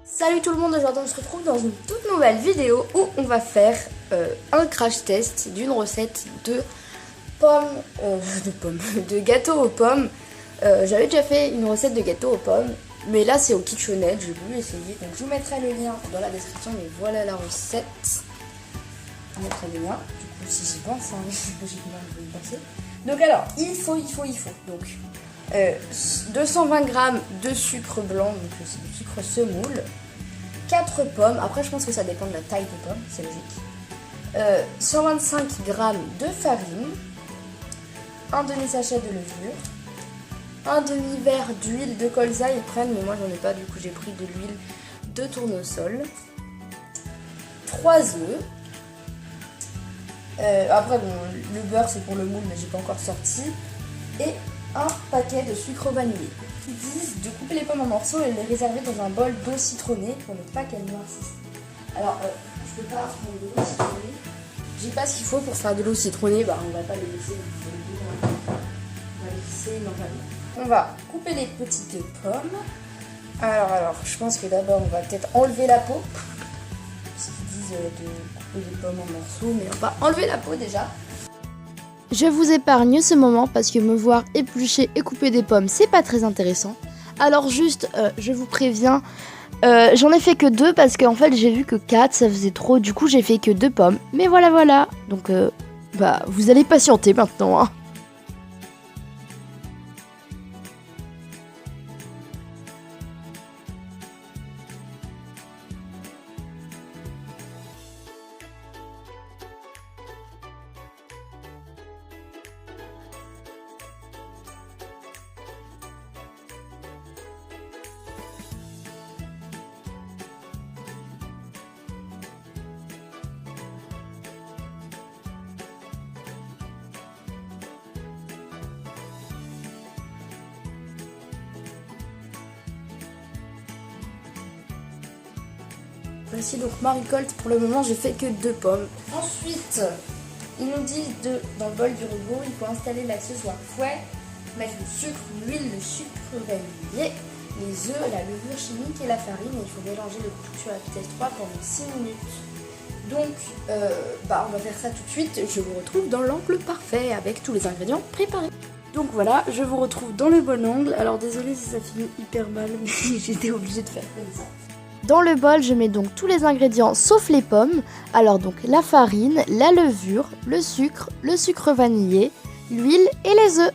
Salut tout le monde, aujourd'hui on se retrouve dans une toute nouvelle vidéo où on va faire un crash test d'une recette de pommes, de gâteau aux pommes. J'avais déjà fait une recette de gâteau aux pommes, mais là c'est au KitchenAid, j'ai voulu essayer, donc je vous mettrai le lien dans la description, mais voilà la recette. Je vous mettrai le lien, du coup si j'y pense, hein, logiquement je vais y penser. Donc alors, il faut, donc 220 g de sucre blanc, donc c'est du sucre semoule, 4 pommes, après je pense que ça dépend de la taille des pommes, c'est logique, 125 g de farine, un demi-sachet de levure, un demi-verre d'huile de colza, ils prennent, mais moi j'en ai pas, du coup j'ai pris de l'huile de tournesol, 3 œufs, après bon, le beurre c'est pour le moule mais j'ai pas encore sorti, et un paquet de sucre vanillé. Ils disent de couper les pommes en morceaux et de les réserver dans un bol d'eau citronnée pour ne pas qu'elles noircissent. Alors, je peux pas prendre de l'eau citronnée. J'ai pas ce qu'il faut pour faire de l'eau citronnée, bah on va pas le laisser. On va le laisser normalement. On va couper les petites pommes. Alors, je pense que d'abord on va peut-être enlever la peau. Parce qu'ils disent de couper les pommes en morceaux, mais on va enlever la peau déjà. Je vous épargne ce moment parce que me voir éplucher et couper des pommes, c'est pas très intéressant. Alors juste, je vous préviens, j'en ai fait que 2 parce qu'en fait j'ai vu que 4 ça faisait trop, du coup j'ai fait que 2 pommes. Mais voilà, donc vous allez patienter maintenant, hein. Voici donc ma récolte, pour le moment j'ai fait que 2 pommes. Ensuite, ils nous disent dans le bol du robot, il faut installer la sauce à fouet, mettre le sucre, l'huile, le sucre vanillé, les œufs, la levure chimique et la farine, et il faut mélanger le tout sur la vitesse 3 pendant 6 minutes. Donc, on va faire ça tout de suite, je vous retrouve dans l'angle parfait avec tous les ingrédients préparés. Donc voilà, je vous retrouve dans le bon angle, alors désolé si ça finit hyper mal, mais j'étais obligée de faire comme ça. Dans le bol, je mets donc tous les ingrédients sauf les pommes. Alors donc la farine, la levure, le sucre vanillé, l'huile et les œufs.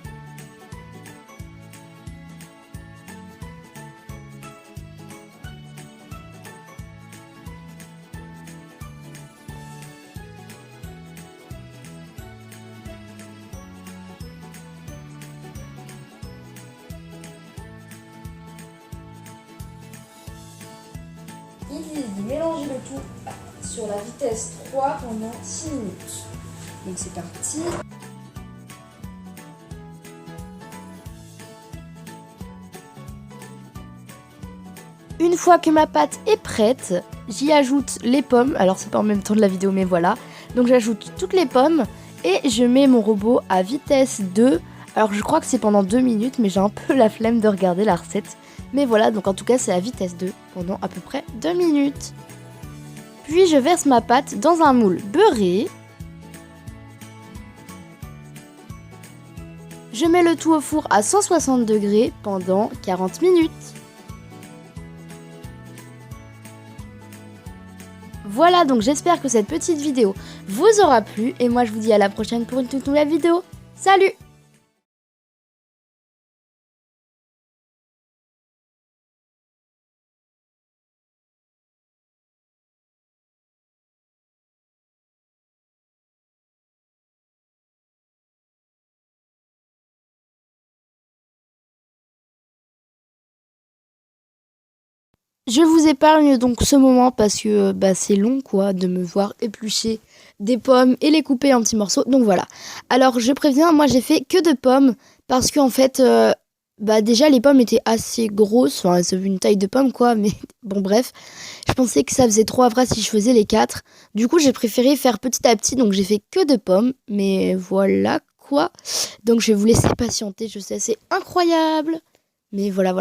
Il dit de mélanger le tout sur la vitesse 3 pendant 6 minutes. Donc c'est parti. Une fois que ma pâte est prête, j'y ajoute les pommes. Alors c'est pas en même temps de la vidéo mais voilà. Donc j'ajoute toutes les pommes et je mets mon robot à vitesse 2. Alors je crois que c'est pendant 2 minutes mais j'ai un peu la flemme de regarder la recette. Mais voilà, donc en tout cas c'est à vitesse 2 pendant à peu près 2 minutes. Puis je verse ma pâte dans un moule beurré. Je mets le tout au four à 160 degrés pendant 40 minutes. Voilà, donc j'espère que cette petite vidéo vous aura plu et moi je vous dis à la prochaine pour une toute nouvelle vidéo. Salut! Je vous épargne donc ce moment parce que c'est long quoi de me voir éplucher des pommes et les couper en petits morceaux. Donc voilà. Alors je préviens, moi j'ai fait que 2 pommes parce qu'en fait déjà les pommes étaient assez grosses, enfin c'est une taille de pomme quoi, mais bon bref. Je pensais que ça faisait trop à vrai si je faisais les 4. Du coup j'ai préféré faire petit à petit, donc j'ai fait que 2 pommes, mais voilà quoi. Donc je vais vous laisser patienter, je sais c'est incroyable. Mais voilà.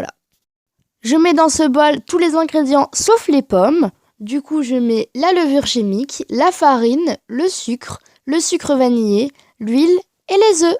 Je mets dans ce bol tous les ingrédients sauf les pommes. Du coup, je mets la levure chimique, la farine, le sucre vanillé, l'huile et les œufs.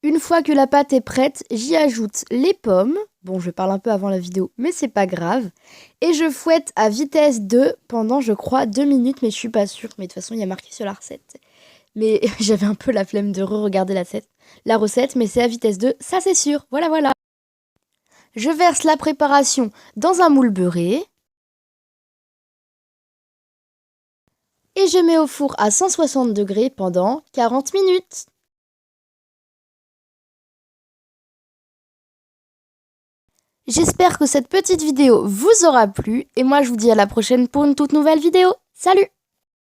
Une fois que la pâte est prête, j'y ajoute les pommes. Bon, je parle un peu avant la vidéo, mais c'est pas grave. Et je fouette à vitesse 2 pendant, je crois, 2 minutes, mais je suis pas sûre. Mais de toute façon, il y a marqué sur la recette. Mais j'avais un peu la flemme de re-regarder la recette, mais c'est à vitesse 2, ça c'est sûr. Voilà, voilà. Je verse la préparation dans un moule beurré. Et je mets au four à 160 degrés pendant 40 minutes. J'espère que cette petite vidéo vous aura plu et moi je vous dis à la prochaine pour une toute nouvelle vidéo. Salut!